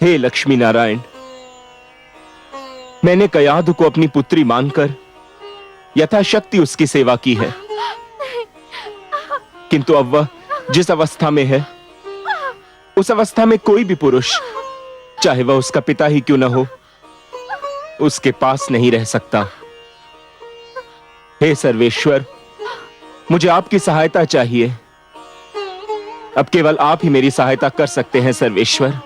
हे लक्ष्मी नारायण, मैंने कयाधु को अपनी पुत्री मानकर यथाशक्ति उसकी सेवा की है, किंतु अब वह जिस अवस्था में है, उस अवस्था में कोई भी पुरुष, चाहे वह उसका पिता ही क्यों न हो, उसके पास नहीं रह सकता। हे सर्वेश्वर, मुझे आपकी सहायता चाहिए। अब केवल आप ही मेरी सहायता कर सकते हैं सर्वेश्वर।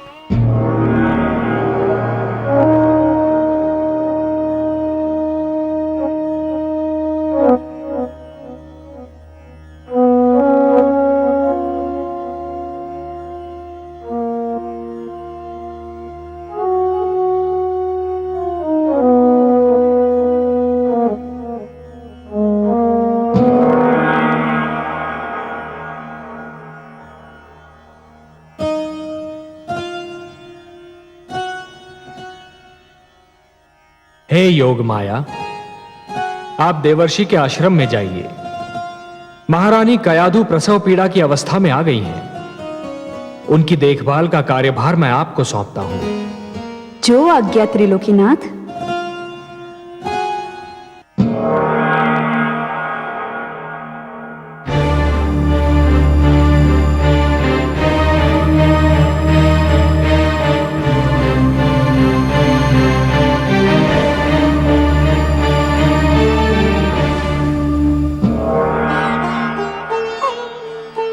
हे योग माया, आप देवर्षि के आश्रम में जाइए। महारानी कयाधु प्रसव पीड़ा की अवस्था में आ गई हैं। उनकी देखभाल का कार्यभार मैं आपको सौंपता हूं। जो आज्ञा त्रिलोकीनाथ।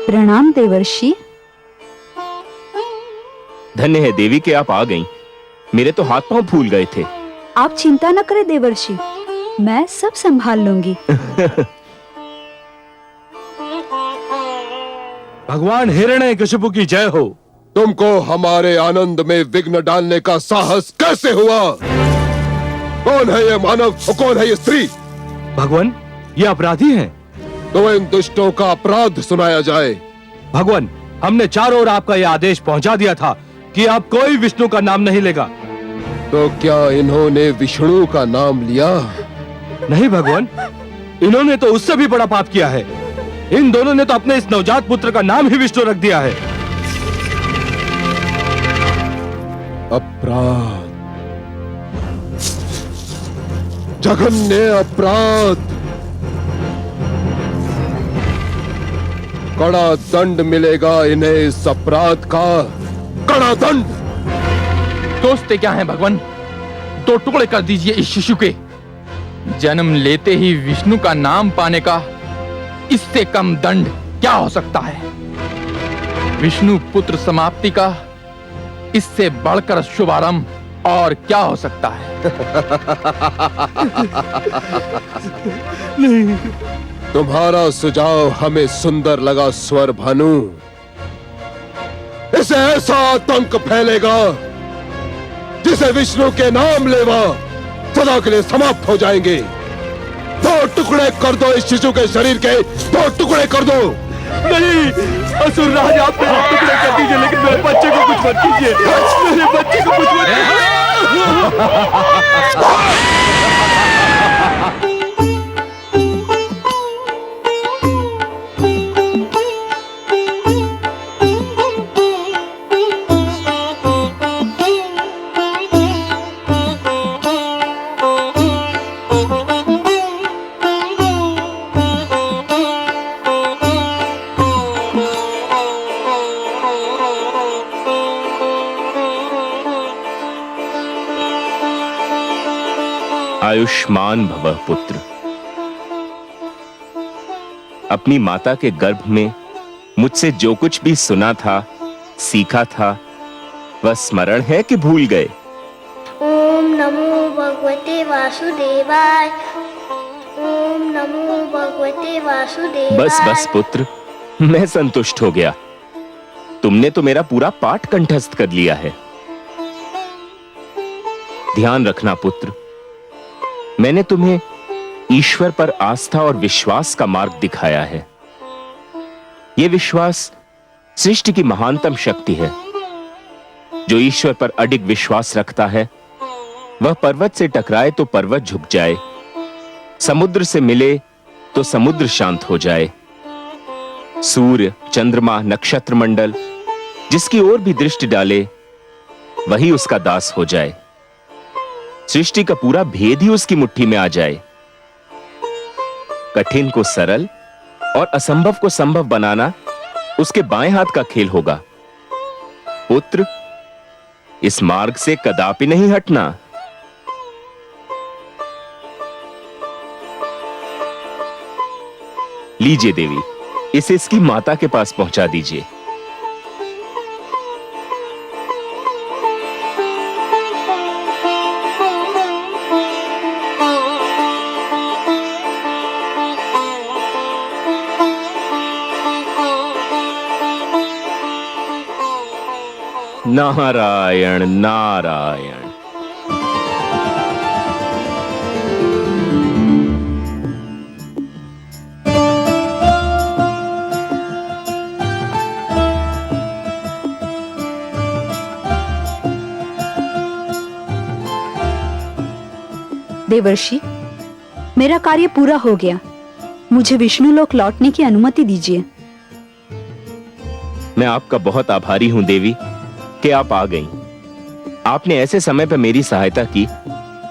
प्रणाम देवर्षि। धन्य है देवी कि आप आ गईं। मेरे तो हाथ पांव फूल गए थे। आप चिंता न करें देवर्षि, मैं सब संभाल लूंगी। भगवान हिरण्यकशिपु की जय हो। तुमको हमारे आनंद में विघ्न डालने का साहस कैसे हुआ? कौन है ये मानव और कौन है ये स्त्री? भगवान, ये अपराधी हैं। तो इन दुष्टों का अपराध सुनाया जाए। भगवान, हमने चारों ओर आपका यह आदेश पहुंचा दिया था कि अब कोई विष्णु का नाम नहीं लेगा। तो क्या इन्होंने विष्णु का नाम लिया? नहीं भगवान, इन्होंने तो उससे भी बड़ा पाप किया है। इन दोनों ने तो अपने इस नवजात पुत्र का नाम ही विष्णु रख दिया है। अपराध, जघन्य अपराध। कड़ा दंड मिलेगा इन्हें इस अपराध का, कड़ा दंड। दोस्ते क्या हैं भगवान? दो टुकड़े कर दीजिए इस शिशु के। जन्म लेते ही विष्णु का नाम पाने का इससे कम दंड क्या हो सकता है? विष्णु पुत्र समाप्ति का इससे बढ़कर शुभारंभ और क्या हो सकता है? नहीं। तुम्हारा सुझाव हमें सुंदर लगा स्वर भानु। इसे ऐसा आतंक फैलेगा जिसे विष्णु के नाम लेवा सदा के लिए समाप्त हो जाएंगे। दो टुकड़े कर दो इस शिशु के शरीर के, दो टुकड़े कर दो। नहीं, असुर राज, आप मेरे टुकड़े कर दीजिए, लेकिन मेरे बच्चे को कुछ मत कीजिए। मेरे बच्चे को कुछ मत कीजिए। आयुष्मान भव पुत्र। अपनी माता के गर्भ में मुझसे जो कुछ भी सुना था, सीखा था, वह स्मरण है कि भूल गए? ओम नमो भगवते वासुदेवाय। ओम नमो भगवते वासुदेवाय। बस बस पुत्र, मैं संतुष्ट हो गया। तुमने तो मेरा पूरा पाठ कंठस्थ कर लिया है। ध्यान रखना पुत्र, मैंने तुम्हें ईश्वर पर आस्था और विश्वास का मार्ग दिखाया है। यह विश्वास सृष्टि की महानतम शक्ति है। जो ईश्वर पर अडिग विश्वास रखता है, वह पर्वत से टकराए तो पर्वत झुक जाए, समुद्र से मिले तो समुद्र शांत हो जाए। सूर्य, चंद्रमा, नक्षत्र मंडल जिसकी ओर भी दृष्टि डाले, वही उसका दास हो जाए, सृष्टि का पूरा भेद ही उसकी मुट्ठी में आ जाए। कठिन को सरल और असंभव को संभव बनाना उसके बाएं हाथ का खेल होगा। पुत्र, इस मार्ग से कदापि नहीं हटना। लीजिए देवी, इसे इसकी माता के पास पहुंचा दीजिए। नारायण नारायण। देवर्षि, मेरा कार्य पूरा हो गया। मुझे विष्णु लोक लौटने की अनुमति दीजिए। मैं आपका बहुत आभारी हूं देवी कि आप आ गईं। आपने ऐसे समय पर मेरी सहायता की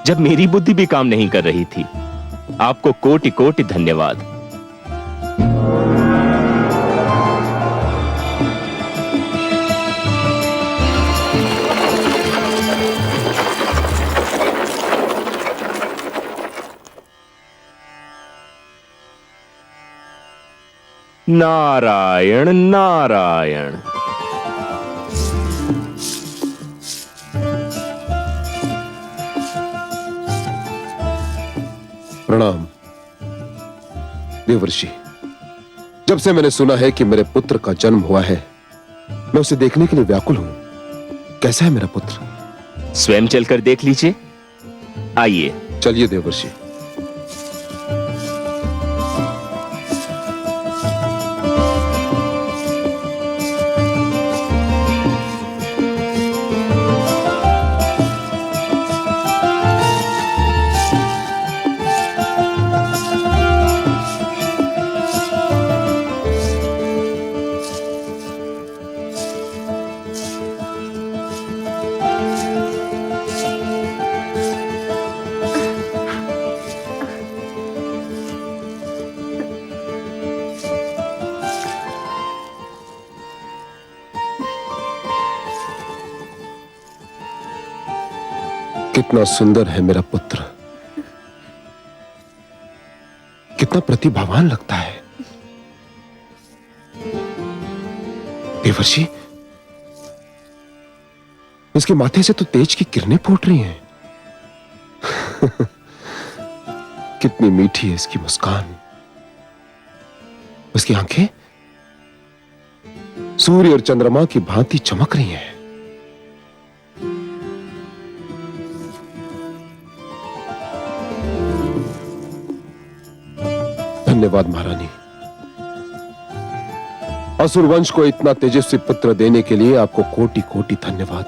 जब मेरी बुद्धि भी काम नहीं कर रही थी। आपको कोटि कोटि धन्यवाद। नारायण नारायण। प्रणाम देवर्षि। जब से मैंने सुना है कि मेरे पुत्र का जन्म हुआ है, मैं उसे देखने के लिए व्याकुल हूं। कैसा है मेरा पुत्र? स्वयं चलकर देख लीजिए। आइए। चलिए देवर्षि। कितना सुंदर है मेरा पुत्र, कितना प्रतिभावान लगता है। देवर्षि, इसके माथे से तो तेज की किरणें फूट रही हैं। कितनी मीठी है इसकी मुस्कान। उसकी आंखें सूर्य और चंद्रमा की भांति चमक रही हैं। धन्यवाद महारानी। असुर वंश को इतना तेजस्वी पुत्र देने के लिए आपको कोटि कोटि धन्यवाद।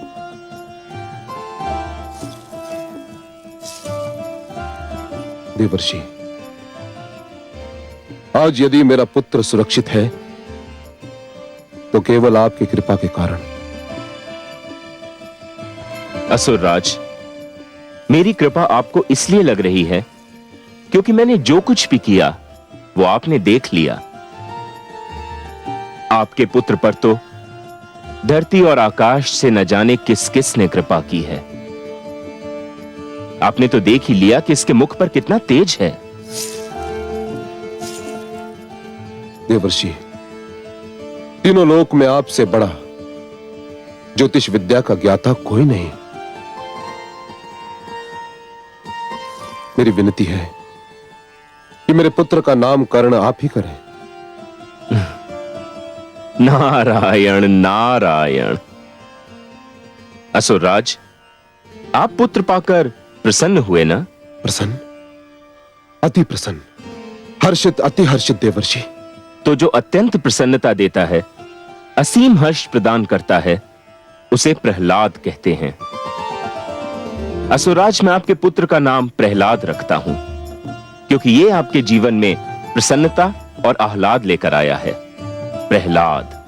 देवर्षि, आज यदि मेरा पुत्र सुरक्षित है तो केवल आपकी कृपा के कारण। असुरराज, मेरी कृपा आपको इसलिए लग रही है क्योंकि मैंने जो कुछ भी किया वो आपने देख लिया। आपके पुत्र पर तो धरती और आकाश से न जाने किस किस ने कृपा की है। आपने तो देख ही लिया कि इसके मुख पर कितना तेज है। देवर्षि, तीनों लोक में आपसे बड़ा ज्योतिष विद्या का ज्ञाता कोई नहीं। मेरी विनती है कि मेरे पुत्र का नामकरण आप ही करें। नारायण नारायण। असुरराज, आप पुत्र पाकर प्रसन्न हुए ना? प्रसन्न, अति प्रसन्न, हर्षित, अति हर्षित देवर्षि। तो जो अत्यंत प्रसन्नता देता है, असीम हर्ष प्रदान करता है, उसे प्रहलाद कहते हैं। असुरराज, मैं आपके पुत्र का नाम प्रहलाद रखता हूं क्योंकि यह आपके जीवन में प्रसन्नता और आह्लाद लेकर आया है। प्रहलाद।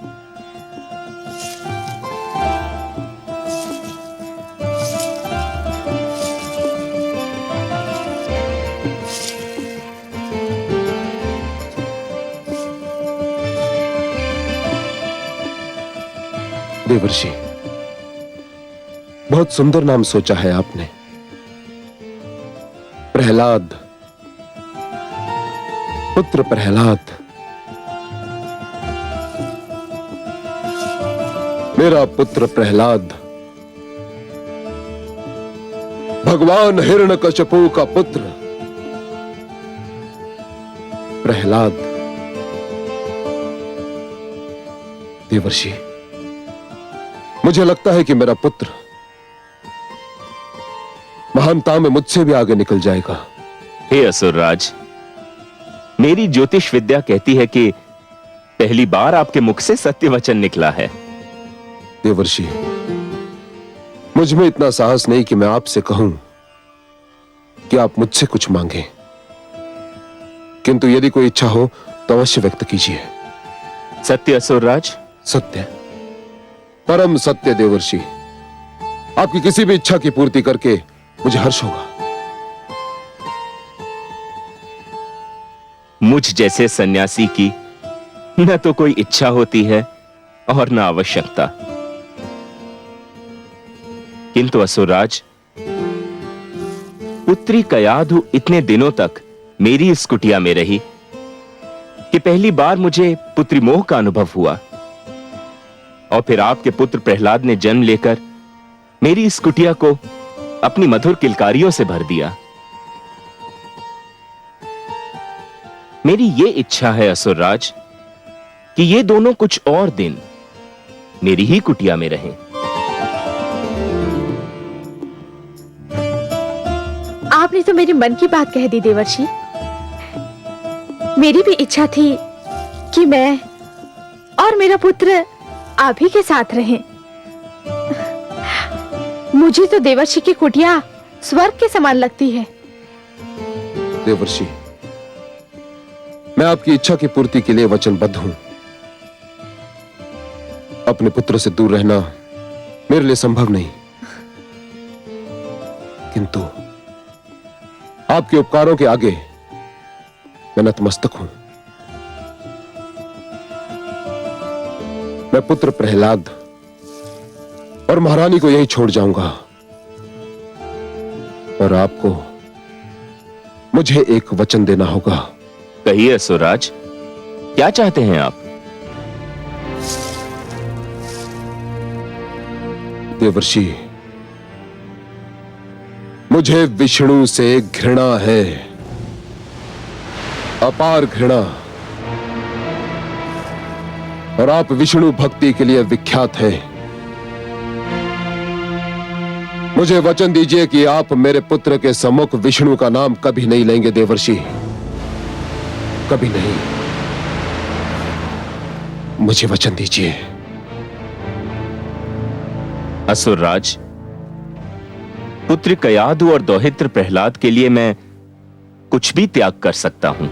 देवर्षि, बहुत सुंदर नाम सोचा है आपने, प्रहलाद, पुत्र प्रहलाद। मेरा पुत्र प्रहलाद भगवान हिरण्यकशिपु का पुत्र प्रहलाद। देवर्षि, मुझे लगता है कि मेरा पुत्र महानता में मुझसे भी आगे निकल जाएगा। हे असुरराज, मेरी ज्योतिष विद्या कहती है कि पहली बार आपके मुख से सत्य वचन निकला है। देवर्षि, मुझ में इतना साहस नहीं कि मैं आपसे कहूं कि आप मुझसे कुछ मांगे, किंतु यदि कोई इच्छा हो तो अवश्य व्यक्त कीजिए। सत्य असुरराज? सत्य, परम सत्य देवर्षि। आपकी किसी भी इच्छा की पूर्ति करके मुझे हर्ष होगा। मुझ जैसे सन्यासी की न तो कोई इच्छा होती है और न आवश्यकता, किंतु असुरराज, पुत्री कयाधु इतने दिनों तक मेरी इस कुटिया में रही कि पहली बार मुझे पुत्री मोह का अनुभव हुआ, और फिर आपके पुत्र प्रहलाद ने जन्म लेकर मेरी इस कुटिया को अपनी मधुर किलकारियों से भर दिया। मेरी ये इच्छा है असुरराज कि ये दोनों कुछ और दिन मेरी ही कुटिया में रहें। आपने तो मेरे मन की बात कह दी देवर्षि। मेरी भी इच्छा थी कि मैं और मेरा पुत्र आप ही के साथ रहें। मुझे तो देवर्षि की कुटिया स्वर्ग के समान लगती है। देवर्षि, मैं आपकी इच्छा की पूर्ति के लिए वचनबद्ध हूं। अपने पुत्र से दूर रहना मेरे लिए संभव नहीं, किंतु आपके उपकारों के आगे मैं नतमस्तक हूं। मैं पुत्र प्रहलाद और महारानी को यही छोड़ जाऊंगा, और आपको मुझे एक वचन देना होगा। कहिए असुरराज, क्या चाहते हैं आप? देवर्षि, मुझे विष्णु से घृणा है, अपार घृणा, और आप विष्णु भक्ति के लिए विख्यात हैं। मुझे वचन दीजिए कि आप मेरे पुत्र के सम्मुख विष्णु का नाम कभी नहीं लेंगे देवर्षि, कभी नहीं। मुझे वचन दीजिए। असुरराज, पुत्र कयाधु और दौहित्र प्रहलाद के लिए मैं कुछ भी त्याग कर सकता हूं।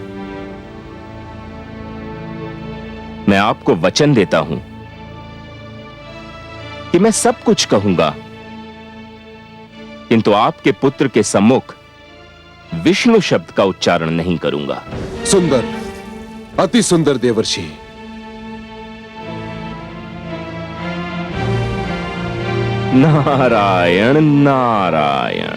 मैं आपको वचन देता हूं कि मैं सब कुछ कहूंगा, किंतु आपके पुत्र के सम्मुख विष्णु शब्द का उच्चारण नहीं करूंगा। सुंदर, अति सुंदर देवर्षि। नारायण नारायण।